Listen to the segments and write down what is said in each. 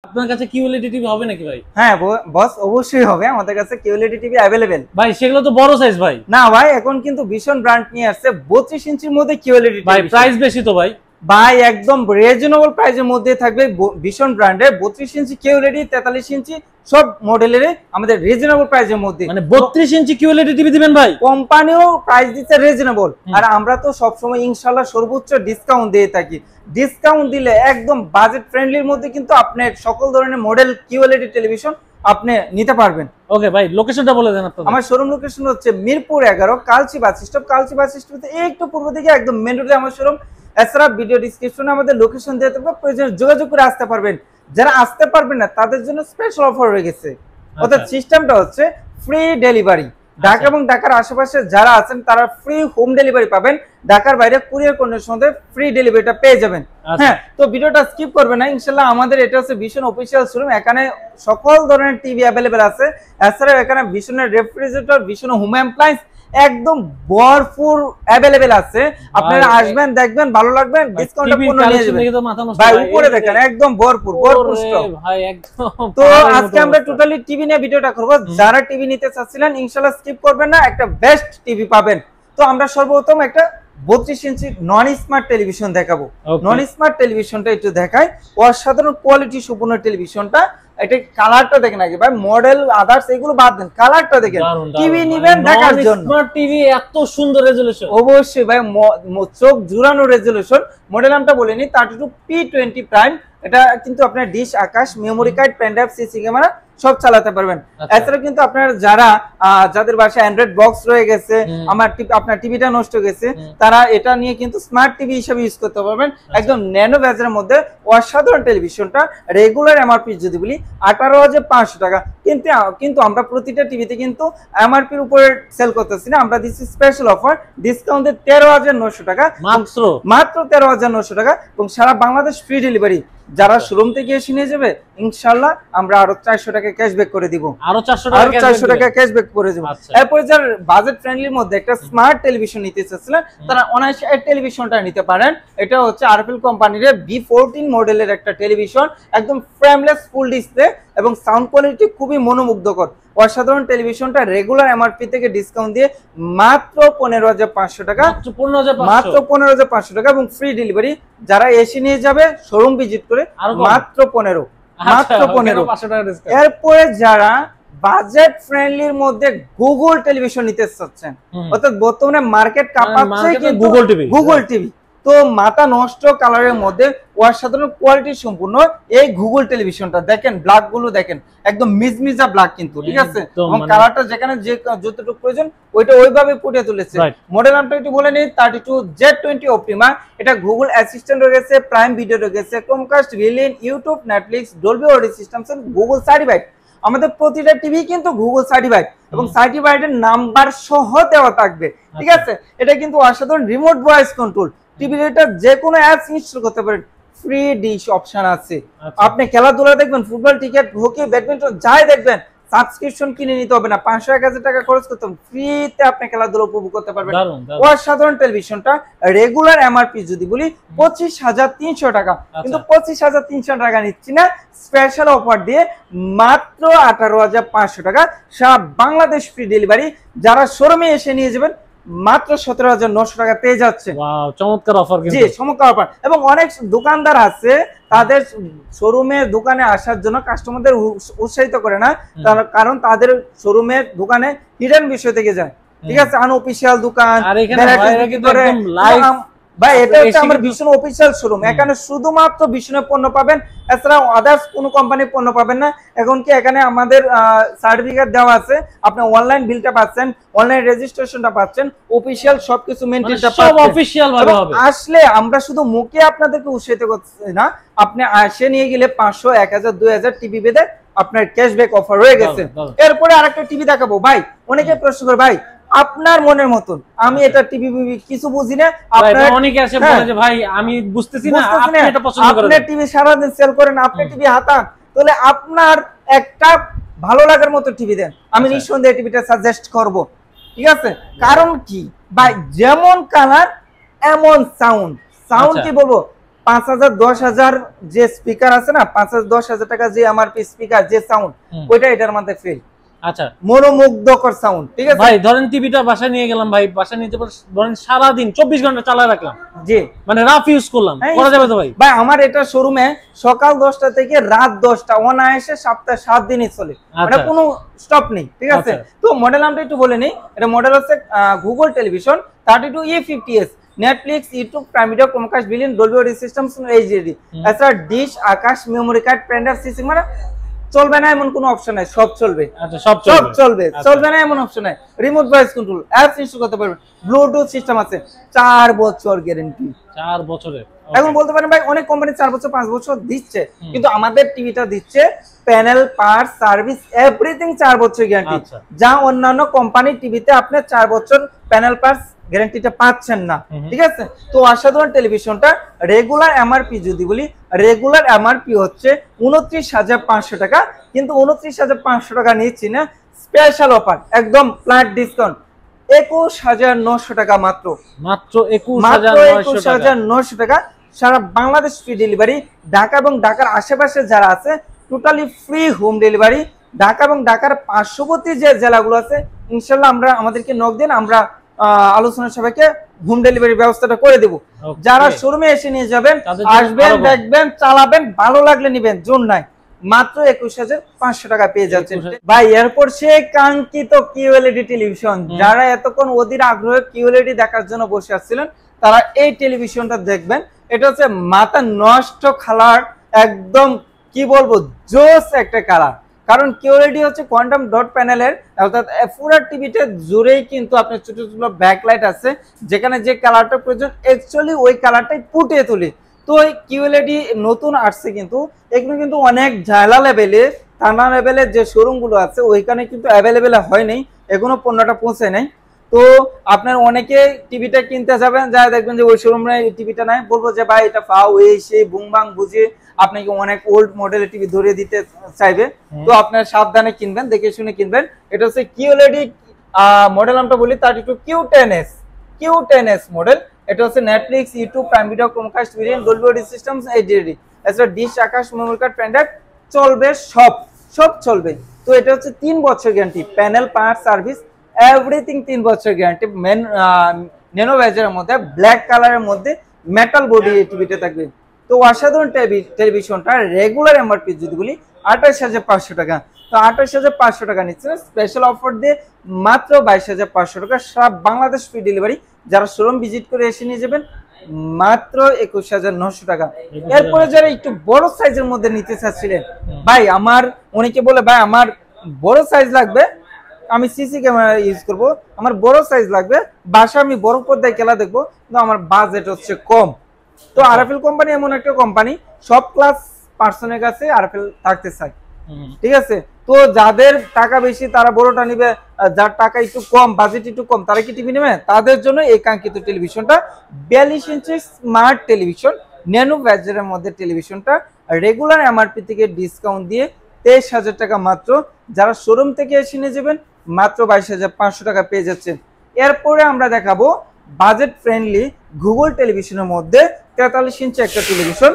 আপনার কাছে QLED TV হবে নাকি ভাই? হ্যাঁ বস, অবশ্যই হবে, আমাদের কাছে কিউএলইডি টিভি अवेलेबल। ভাই সেগুলো তো বড় সাইজ ভাই। না ভাই, এখন কিন্তু ভীষণ ব্র্যান্ড নিয়ে আসছে 32 ইঞ্চির মধ্যে কিউএলইডি টিভি। ভাই প্রাইস বেশি তো ভাই। ভাই একদম রিজনেবল প্রাইসের মধ্যে থাকবে ভীষণ ব্র্যান্ডের 32 ইঞ্চি কিউএলইডি, 43 ইঞ্চি সব মডেলের আমাদের রিজনেবল প্রাইসের মধ্যে। মানে 32 ইঞ্চি কিউএলইডি টিভি দিবেন ভাই? কোম্পানিও প্রাইস দিচ্ছে রিজনেবল, আর আমরা তো সব সময় ইনশাআল্লাহ সর্বোচ্চ ডিসকাউন্ট দিয়ে থাকি। ডিসকাউন্ট দিলে একদম বাজেট ফ্রেন্ডলির মধ্যে কিন্তু আপনি সকল ধরনের মডেল কিউএলইডি টেলিভিশন আপনি নিতে পারবেন। ওকে ভাই, লোকেশনটা বলে দেন আপনাদের। আমার শোরুম লোকেশন হচ্ছে মিরপুর 11 কালচি বাস স্টপ। কালচি বাস স্টপ থেকে একটু পূর্ব দিকে একদম মেইন রোডে আমার শোরুম। এছাড়া ভিডিও ডেসক্রিপশনে আমাদের লোকেশন দিয়ে থাকবে, প্রয়োজনে যোগাযোগ করে আসতে পারবেন। যারা আসতে পারবেন না তাদের জন্য স্পেশাল অফার রয়ে গেছে। অর্থাৎ সিস্টেমটা হচ্ছে ফ্রি ডেলিভারি। ঢাকা এবং ঢাকার আশেপাশে যারা আছেন তারা ফ্রি হোম ডেলিভারি পাবেন। ঢাকার বাইরে কুরিয়ার কন্ডিশনে ফ্রি ডেলিভারিটা পেয়ে যাবেন। হ্যাঁ, তো ভিডিওটা স্কিপ করবেন না ইনশাআল্লাহ। আমাদের এটা হচ্ছে ভীষণ অফিসিয়াল শোরুম, এখানে সকল ধরনের টিভি अवेलेबल আছে। এছাড়াও এখানে ভীষণের রেফ্রিজারেটর, ভীষণ হোম অ্যাপ্লায়েন্স একদম ভরপুর अवेलेबल আছে। আপনারা আসবেন, দেখবেন, ভালো লাগবে, ডিসকাউন্টে পণ্য নিয়ে যাবেন। ভাই উপরে দেখেন একদম ভরপুর স্টক ভাই একদম। তো আজকে আমরা টোটালি টিভি নিয়ে ভিডিওটা করব। যারা টিভি নিতে চাচ্ছিলেন ইনশাআল্লাহ স্কিপ করবেন না, একটা বেস্ট টিভি পাবেন। তো আমরা সর্বপ্রথম একটা 32 ইঞ্চি নন স্মার্ট টেলিভিশন দেখাবো। নন স্মার্ট টেলিভিশনটা একটু দেখাই। অসাধারণ কোয়ালিটি সম্পন্ন টেলিভিশনটা। এটা কালারটা দেখেন আগে ভাই, মডেল আদার্স এগুলো বাদ দেন, কালারটা দেখেন। টিভি নিবেন দেখার জন্য, স্মার্ট টিভি এত সুন্দর রেজোলিউশন, অবশ্যই ভাই চোখ জুড়ানো রেজোলিউশন। মডেল নামটা বলিনি, 32P20 প্রাইম। এটা কিন্তু আপনার dish, Akash, memory card, pen drive, CC camera সব চালাতে পারবেন। এছাড়া কিন্তু আপনার যাদের বাসায় অ্যান্ড্রয়েড বক্স রয়ে গেছে, আপনার টিভিটা নষ্ট হয়ে গেছে, তারা এটা নিয়ে কিন্তু স্মার্ট টিভি হিসেবে ইউজ করতে পারবেন। একদম ন্যানো বাজেটের মধ্যে অসাধারণ টেলিভিশনটা। রেগুলার এমআরপি যদি বলি 18,500 টাকা, কিন্তু আমরা প্রতিটা টিভিতে কিন্তু এমআরপির উপরে সেল করতেছি না, আমরা দিচ্ছি স্পেশাল অফার ডিসকাউন্টে 13,900 টাকা, মাত্র 13,900 টাকা, এবং সারা বাংলাদেশ ফ্রি ডেলিভারি। যারা শোরুম থেকে এসে নিয়ে যাবে ইনশাআল্লাহ আমরা আরো 400 টাকা ক্যাশব্যাক করে দিব। আরো 400 টাকা ক্যাশব্যাক করে দিব। এরপর যারা বাজেট ফ্রেন্ডলির মধ্যে একটা স্মার্ট টেলিভিশন নিতে চাচ্ছিলেন তারা অনায়াসে এই টেলিভিশনটা নিতে পারেন। এটা হচ্ছে আরএফএল কোম্পানির B14 মডেলের একটা টেলিভিশন, একদম ফ্রেমলেস ফুল ডিসপ্লে এবং সাউন্ড কোয়ালিটি খুবই মনোমুগ্ধকর। অসাধারণ টেলিভিশনটা রেগুলার এমআরপি থেকে ডিসকাউন্ট দিয়ে মাত্র 15,500 টাকা, মাত্র 15,500 টাকা এবং ফ্রি ডেলিভারি। যারা এসে নিয়ে যাবে শোরুম ভিজিট করে মাত্র 15, মাত্র 15। এরপরে যারা বাজেট ফ্রেন্ডলির মধ্যে গুগল টেলিভিশন নিতে চাচ্ছেন, অর্থাৎ বর্তমানে মার্কেট কাঁপাচ্ছে কিন্তু গুগল টিভি, তো মাথা নষ্ট কালারের মধ্যে অসাধারণ কোয়ালিটি সম্পূর্ণ এই গুগল টেলিভিশনটা দেখেন, ব্ল্যাক গুলো দেখেন একদম মিজমিজা ব্ল্যাক কিন্তু, ঠিক আছে, এবং কালারটা যেখানে যে যতটুকু প্রয়োজন ওইটা ওইভাবে ফুটিয়ে তুলেছে। মডেল নামটা একটু বলে নিই, 32Z20 অপটিমা। এটা গুগল অ্যাসিস্ট্যান্ট রয়ে গেছে, প্রাইম ভিডিও রয়ে গেছে, ক্রোমকাস্ট, রিলিন, YouTube, Netflix, Dolby audio system, Google certified. আমাদের প্রতিটা টিভি কিন্তু গুগল সার্টিফাইড এবং সার্টিফাইডের নাম্বার সহ দেওয়া থাকবে, ঠিক আছে। এটা কিন্তু অসাধারণ রিমোট ভয়েস কন্ট্রোল টিভির, এটা যে কোনো অ্যাপস ইনস্টল করতে পারেন। ফ্রি ডিশ অপশন আছে, আপনি খেলাধুলা দেখবেন, ফুটবল, ক্রিকেট, হকি, ব্যাডমিন্টন যাই দেখবেন, সাবস্ক্রিপশন কিনে নিতে হবে না, 500-1000 টাকা খরচ করতে হবে, ফ্রিতে আপনি খেলাধুলা উপভোগ করতে পারবেন। অসাধারণ টেলিভিশনটা। রেগুলার এমআরপি যদি বলি 25,300 টাকা, কিন্তু 25,300 টাকা নিচ্ছি না, স্পেশাল অফার দিয়ে মাত্র 18,500 টাকা, সারা বাংলাদেশ ফ্রি ডেলিভারি। যারা শোরুমে এসে নিয়ে যাবেন মাত্র 17,900 টাকা পেয়ে যাচ্ছে। চমৎকার অফার, জি চমৎকার অফার। এবং অনেক দোকানদার আছে তাদের শোরুমে দোকানে আসার জন্য কাস্টমারদের উৎসাহিত করে না, কারণ তাদের শোরুমের দোকানে হিডেন বিষয় থেকে যায়, ঠিক আছে, আনঅফিশিয়াল দোকান। ভাই এটা হচ্ছে আমার ভীষণ অফিশিয়াল শোরুম, এখানে শুধুমাত্র ভীষণের পণ্য পাবেন, এছাড়া আদার্স কোনো কোম্পানির পণ্য পাবেন না। এখন কি এখানে আমাদের সার্টিফিকেট দেওয়া আছে, আপনি অনলাইন বিলটা পাচ্ছেন, অনলাইন রেজিস্ট্রেশনটা পাচ্ছেন, অফিশিয়াল সবকিছু মেইনটেইনটা সব অফিশিয়াল ভাবে হবে। আসলে আমরা শুধু মুখে আপনাদেরকে উৎসাহিত করছি না, আপনি আসে নিয়ে গেলে 500, 1000, 2000 টিভি বেদে আপনার ক্যাশব্যাক অফার রয়ে গেছে। এরপরে আরেকটা টিভি দেখাবো ভাই। অনেকে প্রশ্ন করে ভাই আপনার মনের মতন, আমি এটা টিভি কিছু বুঝি না, আপনার অনেকে আসে বলে যে ভাই আমি বুঝতেছি না, আপনি এটা পছন্দ করেন, আপনি টিভি সারা দিন সেল করেন, আপনি টিভি হাতান, তাহলে আপনার একটা ভালো লাগার মতো টিভি দেন, আমি নিঃসন্দেহে টিভিটা সাজেস্ট করব, ঠিক আছে। কারণ কি ভাই, যেমন কালার এমন সাউন্ড কি বলবো, 5,000 10,000 যে স্পিকার আছে না, 5,000 10,000 টাকা যে এমআরপি স্পিকার, যে সাউন্ড, ওইটা এটার মধ্যে ফেল। আচ্ছা, মনোমুগ্ধকর সাউন্ড। ঠিক আছে ভাই, ধরেন টিভিটা বাসায় নিয়ে গেলাম ভাই, বাসায় নিতে পারে ধরেন সারা দিন 24 ঘন্টা চালায় রাখলাম, জি, মানে রাফ ইউজ করলাম, করা যাবে তো ভাই? ভাই আমার এটা শোরুমে সকাল 10টা থেকে রাত 10টা অনায়াসে সপ্তাহে 7 দিনই চলে, মানে কোনো স্টপ নেই। ঠিক আছে, তো মডেল নামটা একটু বলে নেই। এটা মডেল হচ্ছে Google television 32E50s, Netflix, YouTube, prime video, Chromecast, billion, Dolby audio system, HD, এছাড়া dish, Akash, memory card, pen drive, CC, মানে চলবে না এমন কোনো অপশন নাই, সব চলবে। আচ্ছা, সব চলবে, চলবে না এমন অপশন নাই। Remote voice control, apps install করতে পারবেন, ব্লুটুথ সিস্টেম আছে, 4 বছর গ্যারান্টি। 4 বছরের। এখন বলতে পারেন ভাই অনেক কোম্পানি 4 বছর 5 বছর দিচ্ছে, কিন্তু আমাদের টিভিটা দিচ্ছে প্যানেল, পার্টস, সার্ভিস, এভরিথিং 4 বছর গ্যারান্টি, যা অন্যান্য কোম্পানি টিভিতে আপনি 4 বছর প্যানেল, পার্টস গ্যারান্টিটা পাচ্ছেন না। ঠিক আছে, তো অসাধারণ টেলিভিশনটা রেগুলার এমআরপি যদি বলি, রেগুলার এমআরপি হচ্ছে 29,500 টাকা, কিন্তু 29,500 টাকা নিচ্ছি না, স্পেশাল অফার, একদম ফ্ল্যাট ডিসকাউন্ট 21,900 টাকা মাত্র, মাত্র 21,900 টাকা। সারা বাংলাদেশ ফ্রি ডেলিভারি, ঢাকা এবং ঢাকার আশেপাশে যারা আছে totally free home delivery. Dhaka এবং ঢাকার পার্শ্ববর্তী যে জেলাগুলো আছে ইনশাল্লাহ আমরা আমাদেরকে নক দিন, আমরা আলোচনা সবাইকে হোম ডেলিভারি ব্যবস্থাটা করে দেব। যারা শোরুমে এসে নিয়ে যাবেন, আসবেন, দেখবেন, চালাবেন, ভালো লাগলে নিবেন, জোর নাই, মাত্র 21,500 টাকা পেয়ে যাচ্ছেন ভাই। এরপর সে কাঙ্ক্ষিত কিউএলইডি টেলিভিশন, যারা এতক্ষণ অধীর আগ্রহে কিউএলইডি দেখার জন্য বসে আসছিলেন, তারা এই টেলিভিশনটা দেখবেন। এটা হচ্ছে মাথা নষ্ট কালার, একদম কি বলবো জোস একটা কালার, কারণ কিউএলইডি হচ্ছে কোয়ান্টাম ডট প্যানেলের, অর্থাৎ পুরো টিভিতে জুড়েই কিন্তু আপনার ছোট ছোট ব্যাকলাইট আছে, যেখানে যে কালারটা প্রয়োজন অ্যাকচুয়ালি ওই কালারটাই ফুটিয়ে তোলে। তো এই কিউএলইডি নতুন আসছে, কিন্তু এগুলো কিন্তু অনেক ঝালা লেভেলে, থানা লেভেলের যে শোরুমগুলো আছে ওইখানে কিন্তু অ্যাভেলেবেল হয় নাই, এখনো পণ্যটা পৌঁছে নাই। তো আপনার অনেকে টিভিটা কিনতে যাবেন, যা দেখবেন যে ওই শোরুমে টিভিটা নাই, বলবো যে ভাই এটা পাও, এই সেই বুংবাং বুঝিয়ে আপনাকে অনেক ওল্ড মডেলের টিভি ধরিয়ে দিতে চাইবে। তো আপনার সাবধানে কিনবেন, দেখে শুনে কিনবেন। এটা হচ্ছে কিউএলইডি মডেল নামটা বলি 32Q10S মডেল। এটা হচ্ছে Netflix, YouTube, prime video, Chromecast, billion, Dolby audio system, HD, এছাড়া dish, Akash, memory card, pen drive, চলবে, সব চলবে। তো এটা হচ্ছে 3 বছর guarantee, panel, parts, service, everything 3 বছর গ্যারান্টি। ন্যানো ব্যাজের মধ্যে ব্ল্যাক কালারের মধ্যে মেটাল বডি টিভিতে থাকবে। তো অসাধারণ টেলিভিশনটা রেগুলার এমআরপি যদি বলি 28,500 টাকা, তো 28,500 টাকা নিচ্ছে, স্পেশাল অফার দিয়ে মাত্র 22,500 টাকা, সারা বাংলাদেশ ফ্রি ডেলিভারি। যারা শোরুম ভিজিট করে এসে নিয়ে যাবেন মাত্র 21,900 টাকা। এরপরে যারা একটু বড় সাইজের মধ্যে নিতে চাচ্ছিলেন, ভাই আমার অনেকে বলে ভাই আমার বড় সাইজ লাগবে, আমি সিসি ক্যামেরা ইউজ করব, আমার বড় সাইজ লাগবে, বাসা আমি বড় পর্দায় খেলা দেখবো, কিন্তু আমার বাজেট হচ্ছে কম। তো আরএফএল কোম্পানি এমন একটা কোম্পানি, সব ক্লাস পার্সনের কাছে আরএফএল থাকতে চায়। ঠিক আছে, তো যাদের টাকা বেশি তারা বড়টা নিবে, যার টাকা একটু কম, বাজেট একটু কম, তারা কি টিভি নেবে, তাদের জন্য এই কাঙ্ক্ষিত টেলিভিশনটা 42 ইঞ্চি স্মার্ট টেলিভিশন, ন্যানো ব্যাজের মধ্যে টেলিভিশনটা রেগুলার এমআরপি থেকে ডিসকাউন্ট দিয়ে 23,000 টাকা মাত্র। যারা শোরুম থেকে এসে নিয়ে যাবেন মাত্র 22,500 টাকা পেয়ে যাচ্ছেন। এরপরে আমরা দেখাবো বাজেট ফ্রেন্ডলি গুগল টেলিভিশনের মধ্যে 43 ইঞ্চি একটা টেলিভিশন।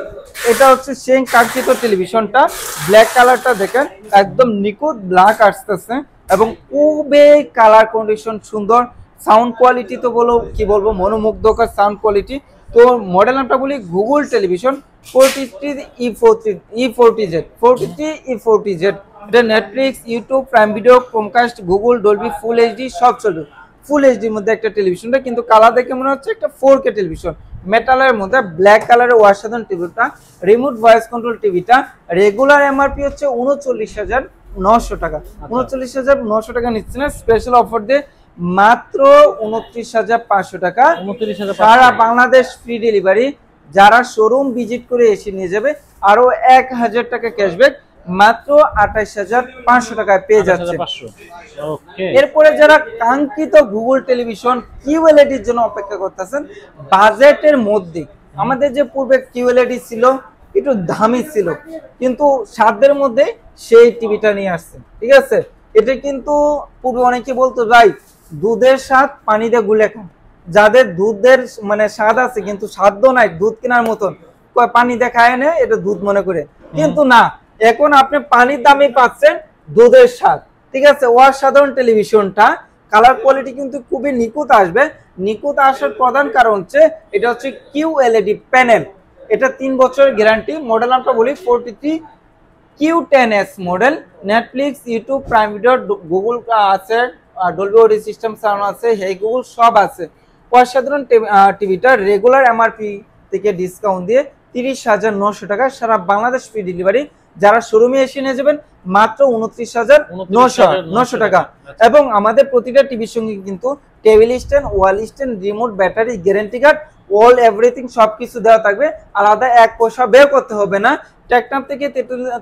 এটা হচ্ছে সেই কাঙ্ক্ষিত টেলিভিশনটা, ব্ল্যাক কালারটা দেখেন একদম নিখুঁত ব্ল্যাক আসতেছে এবং খুবই কালার কন্ডিশন সুন্দর, সাউন্ড কোয়ালিটি তো কি বলবো মনোমুগ্ধকর সাউন্ড কোয়ালিটি। তো মডেল নামটা বলি গুগল টেলিভিশন 43E40Z। এটা Netflix, YouTube, prime video, Chromecast, Google, Dolby, full HD সব চলবে। ফুল এইচডির মধ্যে একটা টেলিভিশনটা, কিন্তু কালার দেখে মনে হচ্ছে একটা 4K টেলিভিশন, মেটালের মধ্যে ব্ল্যাক কালারের অসাধারণ টিভিটা, রিমোট ভয়েস কন্ট্রোল টিভিটা রেগুলার এমআরপি হচ্ছে 39,900 টাকা। 39,900 টাকা নিচ্ছে না, স্পেশাল অফার দিয়ে মাত্র 29,500 টাকা, সারা বাংলাদেশ ফ্রি ডেলিভারি। যারা শোরুম ভিজিট করে এসে নিয়ে যাবে আরো 1,000 টাকা ক্যাশব্যাক, মাত্র 28,500 টাকায় পেয়ে যাচ্ছে। এরপরে যারা কাঙ্ক্ষিত গুগল টেলিভিশন কিউএলইডির জন্য অপেক্ষা করতেছেন বাজেটের মধ্যে, আমাদের যে পূর্বে কিউএলইডি ছিল একটু দামি ছিল, কিন্তু সাধ্যের মধ্যে সেই টিভিটা নিয়ে আসছে। ঠিক আছে, এটা কিন্তু পূর্বে অনেকে বলতো ভাই দুধের স্বাদ পানি দিয়ে গুলে খান, যাদের দুধের মানে স্বাদ আছে কিন্তু সাধ্য নাই দুধ কেনার মতন, পানি দেখায় না এটা দুধ মনে করে, কিন্তু না, এখন আপনি পানির দামে পাচ্ছেন দুধের স্বাদ। ঠিক আছে, অসাধারণ টেলিভিশনটা, কালার কোয়ালিটি কিন্তু খুবই নিখুঁত আসবে। নিখুঁত আসার প্রধান কারণ হচ্ছে এটা হচ্ছে QLED প্যানেল, এটা 3 বছরের গ্যারান্টি। মডেল নামটা বলি 43 Q10S model. Netflix, YouTube, prime video, Google আছে, ডলবি অডিও সিস্টেম সাউন্ড আছে, হেই গুগল সব আছে। অসাধারণ টিভিটা রেগুলার MRP থেকে ডিসকাউন্ট দিয়ে 30,900 টাকা, সারা বাংলাদেশ ফ্রি ডেলিভারি। যারা শোরুমে এসে নিয়ে যাবেন মাত্র 29,900 টাকা। এবং আমাদের প্রতিটা টিভির সঙ্গে কিন্তু table stand, wall stand, remote, battery, guarantee card, all everything সবকিছু দেওয়া থাকবে। আলাদা এক পয়সা বের করতে হবে না। টেকনাফ থেকে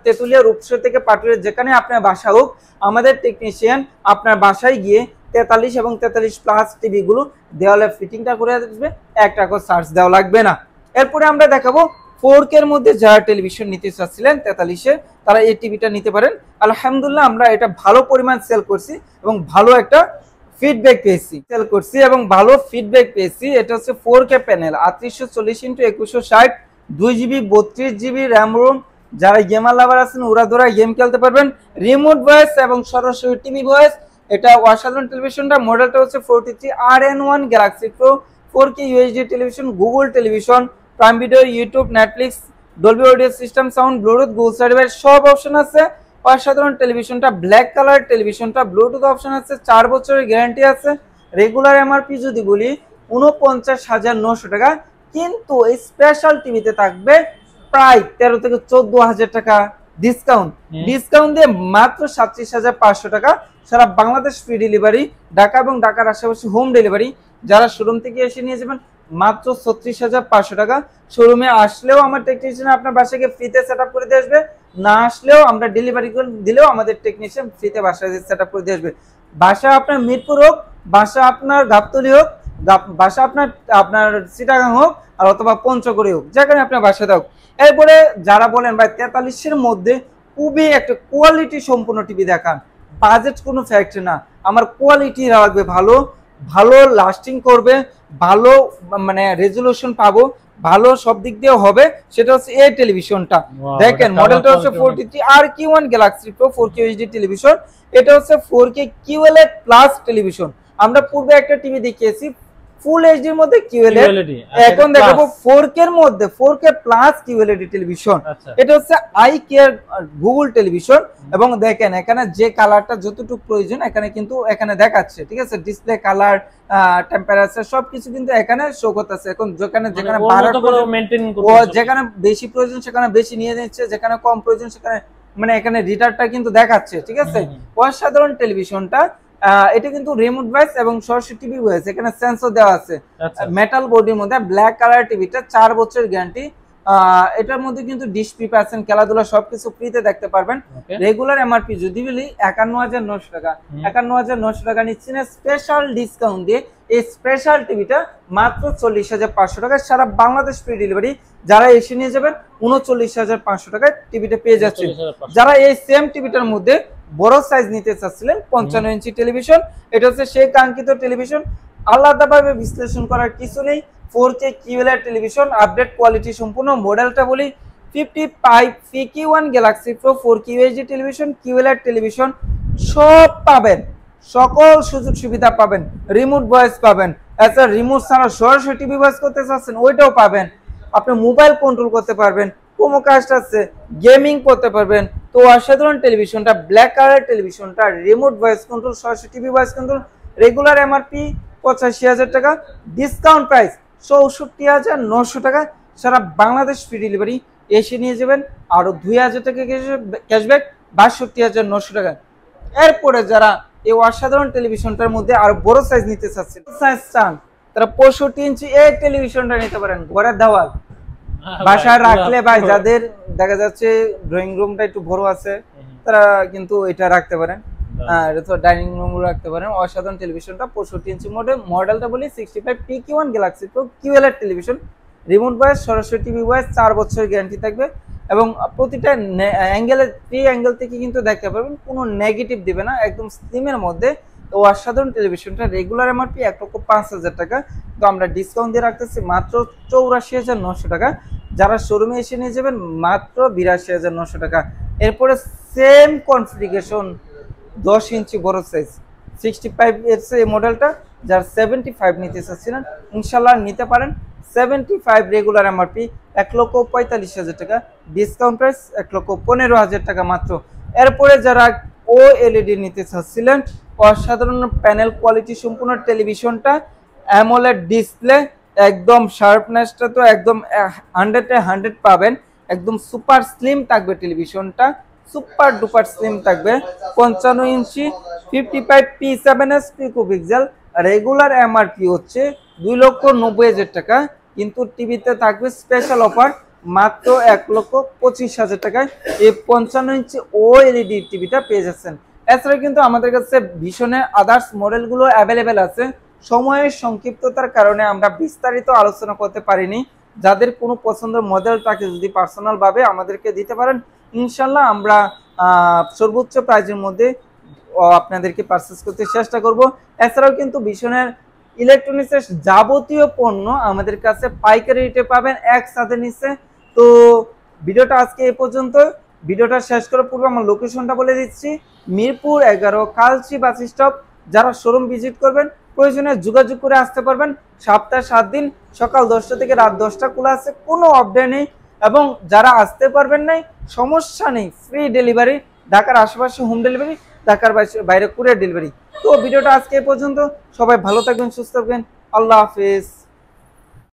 তেতুলিয়া, রূপসা থেকে পাটুরিয়া, যেখানে আপনার বাসা হোক, আমাদের টেকনিশিয়ান আপনার বাসায় গিয়ে 43 এবং 43+ টিভিগুলো দেওয়ালে ফিটিংটা করে আসবে, 1 টাকা চার্জ দেওয়া লাগবে না। এরপরে আমরা দেখাবো 4K এর মধ্যে যারা টেলিভিশন নিতে চাচ্ছিলেন 43-এ, তারা এই টিভিটা নিতে পারেন। আলহামদুলিল্লাহ আমরা এটা ভালো পরিমাণ সেল করছি এবং ভালো একটা ফিডব্যাক পেয়েছি, সেল করছি এবং ভালো ফিডব্যাক পেয়েছি। এটা হচ্ছে 4K panel, 3840x2160, 2GB 32GB RAM ROM. যারা গেমার লাভার আছেন ওরা ধরা গেম খেলতে পারবেন, রিমোট ভয়েস এবং সরাসরি টিভি ভয়েস। এটা অসাধারণ টেলিভিশনটা, মডেলটা হচ্ছে 43 RN1 Galaxy pro, 4K UHD television, Google television, prime video, YouTube, Netflix, Dolby audio system sound, Bluetooth, Google certified সব অপশন আছে। অসাধারণ টেলিভিশনটা, ব্ল্যাক কালার টেলিভিশনটা, ব্লুটুথ অপশন আছে, 4 বছরের গ্যারান্টি আছে। রেগুলার MRP যদি বলি 49,900 টাকা, কিন্তু এই স্পেশাল টিভিতে থাকবে প্রায় 13 থেকে 14,000 টাকা ডিসকাউন্ট দিয়ে মাত্র 37,500 টাকা, সারা বাংলাদেশ ফ্রি ডেলিভারি, ঢাকা এবং ঢাকার আশেপাশে হোম ডেলিভারি। যারা শোরুম থেকে এসে নিয়ে যাবেন মাত্র 36,500 টাকা। শোরুমে আসলেও আমার টেকনিশিয়ান আপনার বাসাকে ফ্রিতে সেটআপ করে দিয়ে আসবে, না আসলেও আমরা ডেলিভারি করে দিলেও আমাদের টেকনিশিয়ান ফ্রিতে বাসায় সেটআপ করে দিয়ে আসবে। বাসা আপনার মিরপুর হোক, বাসা আপনার গাবতলী হোক, বাসা আপনার চিটাগাং হোক, আর অথবা পঞ্চগড়ে হোক, যেখানে আপনার বাসা হোক। এরপরে যারা বলেন ভাই 43-এর মধ্যে খুবই একটা কোয়ালিটি সম্পূর্ণ টিভি দেখান, বাজেট কোনো ফ্যাক্টর না, আমার কোয়ালিটি লাগবে ভালো, ভালো লাস্টিং করবে, ভালো মানে রেজুলেশন পাবো, ভালো সব দিক দিয়ে হবে, সেটা হচ্ছে এই টেলিভিশনটা। দেখেন মডেলটা হচ্ছে 43 RQ1 Galaxy pro 4K UHD television. এটা হচ্ছে 4K QLED প্লাস টেলিভিশন। আমরা পূর্বে একটা টিভি দেখিয়েছি ফুল এইচডি এর মধ্যে QLED, এখন দেখাবো 4K এর মধ্যে 4K প্লাস QLED টেলিভিশন। এটা হচ্ছে আই কেয়ার গুগল টেলিভিশন। এবং দেখেন এখানে যে কালারটা যতটুকু প্রয়োজন এখানে কিন্তু এখানে দেখাচ্ছে, ঠিক আছে, ডিসপ্লে কালার, টেম্পারেচার সবকিছু কিন্তু এখানে শো করতেছে। এখন যেখানে যেখানে বেশি প্রয়োজন সেখানে বেশি নিয়ে নিচ্ছে, যেখানে কম প্রয়োজন সেখানে মানে এখানে রিটারটা কিন্তু দেখাচ্ছে, ঠিক আছে। অসাধারণ টেলিভিশনটা, এটা কিন্তু রিমোট ভয়েস এবং সরাসরি টিভি ভয়েস, এখানে সেন্সর দেওয়া আছে, মেটাল বডির মধ্যে, ব্ল্যাক কালার টিভিটা, 4 বছরের গ্যারান্টি। এটার মধ্যে কিন্তু ডিশ ফ্রি পাচ্ছেন, খেলাধুলা সবকিছু ফ্রিতে দেখতে পারবেন। রেগুলার MRP যদি বলি 51,900 টাকা, 51,900 টাকা নিচ্ছি না, স্পেশাল ডিসকাউন্ট দিয়ে এই স্পেশাল টিভিটা মাত্র 40,500 টাকা, সারা বাংলাদেশ ফ্রি ডেলিভারি। যারা এসে নিয়ে যাবেন 39,500 টাকায় টিভিটা পেয়ে যাচ্ছেন। যারা এই সেম টিভিটার মধ্যে বড় সাইজ নিতে চাচ্ছিলেন 55 ইঞ্চি টেলিভিশন, এটা হচ্ছে সেই কাঙ্ক্ষিত টেলিভিশন, আলাদাভাবে বিশ্লেষণ করার কিছু নেই। 4K QLED television, update quality সম্পূর্ণ। মডেলটা বলি 55 PQ1 Galaxy pro 4K UHD television, QLED television সব পাবেন, সকল সুযোগ সুবিধা পাবেন, রিমোট ভয়েস পাবেন, এছাড়া রিমোট ছাড়া সরাসরি টিভি ভয়েস করতে চাচ্ছেন ওইটাও পাবেন, আপনি মোবাইল কন্ট্রোল করতে পারবেন, ক্রোমোকাস্ট আছে, গেমিং করতে পারবেন। তো অসাধারণ টেলিভিশনটা, ব্ল্যাক কালার টেলিভিশনটা, রিমোট ভয়েস কন্ট্রোল, সরাসরি TV voice control, regular MRP 85,000 টাকা, ডিসকাউন্ট প্রাইস 64,900 টাকা, সারা বাংলাদেশ ফ্রি ডেলিভারি। এসে নিয়ে যাবেন আরো 2,000 টাকা ক্যাশব্যাক, 62,900 টাকা। এরপরে যারা এই অসাধারণ টেলিভিশনটার মধ্যে আরো বড় সাইজ নিতে চাচ্ছেন, সাইজ চান, তারা 65 ইঞ্চি এই টেলিভিশনটা নিতে পারেন। ঘরের দেওয়াল বাসায় রাখলে ভাই, যাদের দেখা যাচ্ছে ড্রয়িং রুমটা একটু বড় আছে তারা কিন্তু এটা রাখতে পারেন, এটা তো ডাইনিং রুম রাখতে পারেন। অসাধারণ টেলিভিশনটা 65 ইঞ্চি মডেলটা বলি 65 PQ1 Galaxy pro QLED television, remote voice, সরাসরি টিভি ভয়েস, 4 বছরের গ্যারান্টি থাকবে এবং প্রতিটা অ্যাঙ্গেলে 3 অ্যাঙ্গেল থেকে কিন্তু দেখতে পারবেন, কোনো নেগেটিভ দিবে না, একদম স্লিমের মধ্যে তো অসাধারণ টেলিভিশনটা রেগুলার এমআরপি 1,05,000 টাকা, তো আমরা ডিসকাউন্ট দিয়ে রাখতেছি মাত্র 84,900 টাকা। যারা শোরুমে এসে নিয়ে যাবেন মাত্র 82,900 টাকা। এরপরে সেম কনফিগারেশন 10 ইঞ্চি বড় সাইজ 65 এর এই মডেলটা, যার 75 নিতে চাচ্ছিলেন ইনশাল্লাহ নিতে পারেন। 75 রেগুলার এমআরপি 1,45,000 টাকা, ডিসকাউন্ট প্রাইস 1,15,000 টাকা মাত্র। এরপরে যারা OLED নিতে চাচ্ছিলেন, অসাধারণ প্যানেল কোয়ালিটি সম্পূর্ণ টেলিভিশনটা, অ্যামোলেড ডিসপ্লে, একদম শার্পনেসটা তো একদম 100-এ 100 পাবেন, একদম সুপার স্লিম থাকবে টেলিভিশনটা, সুপার ডুপার স্লিম থাকবে। 55 ইঞ্চি 55 P7s পিকোপিক্সেল, রেগুলার এমআরপি হচ্ছে 2,90,000 টাকা, কিন্তু টিভিতে থাকবে স্পেশাল অফার মাত্র 1,25,000 টাকায় এই 55 ইঞ্চি OLED টিভিটা পেয়ে যাচ্ছেন। এছাড়া কিন্তু আমাদের কাছে ভীষণের আদার্স মডেলগুলো অ্যাভেলেবেল আছে, সময়ের সংক্ষিপ্ততার কারণে আমরা বিস্তারিত আলোচনা করতে পারিনি। যাদের কোনো পছন্দের মডেল থাকে যদি পার্সোনাল ভাবে আমাদেরকে দিতে পারেন, ইনশাল্লাহ আমরা সর্বোচ্চ প্রাইজের মধ্যে আপনাদেরকে পারচেস করতে চেষ্টা করব। এছাড়াও কিন্তু ভীষণের ইলেকট্রনিক্সের যাবতীয় পণ্য আমাদের কাছে পাইকারি রেটে পাবেন একসাথে নিচ্ছে। তো ভিডিওটা আজকে এই পর্যন্ত। ভিডিওটা শেষ করার পূর্বে আমার লোকেশনটা বলে দিচ্ছি, মিরপুর 11 কালচি বাস স্টপ। যারা শোরুম ভিজিট করবেন প্রয়োজনে যোগাযোগ করে আসতে পারবেন। সপ্তাহে 7 দিন সকাল 10টা থেকে রাত 10টা খোলা আছে, কোনো আপডেট নেই। এবং যারা আসতে পারবেন নাই সমস্যা নেই, ফ্রি ডেলিভারি, ঢাকার আশেপাশে হোম ডেলিভারি, ঢাকার বাইরে কুরিয়ার ডেলিভারি। তো ভিডিওটা আজকে এই পর্যন্ত, সবাই ভালো থাকবেন, সুস্থ থাকবেন, আল্লাহ হাফেজ।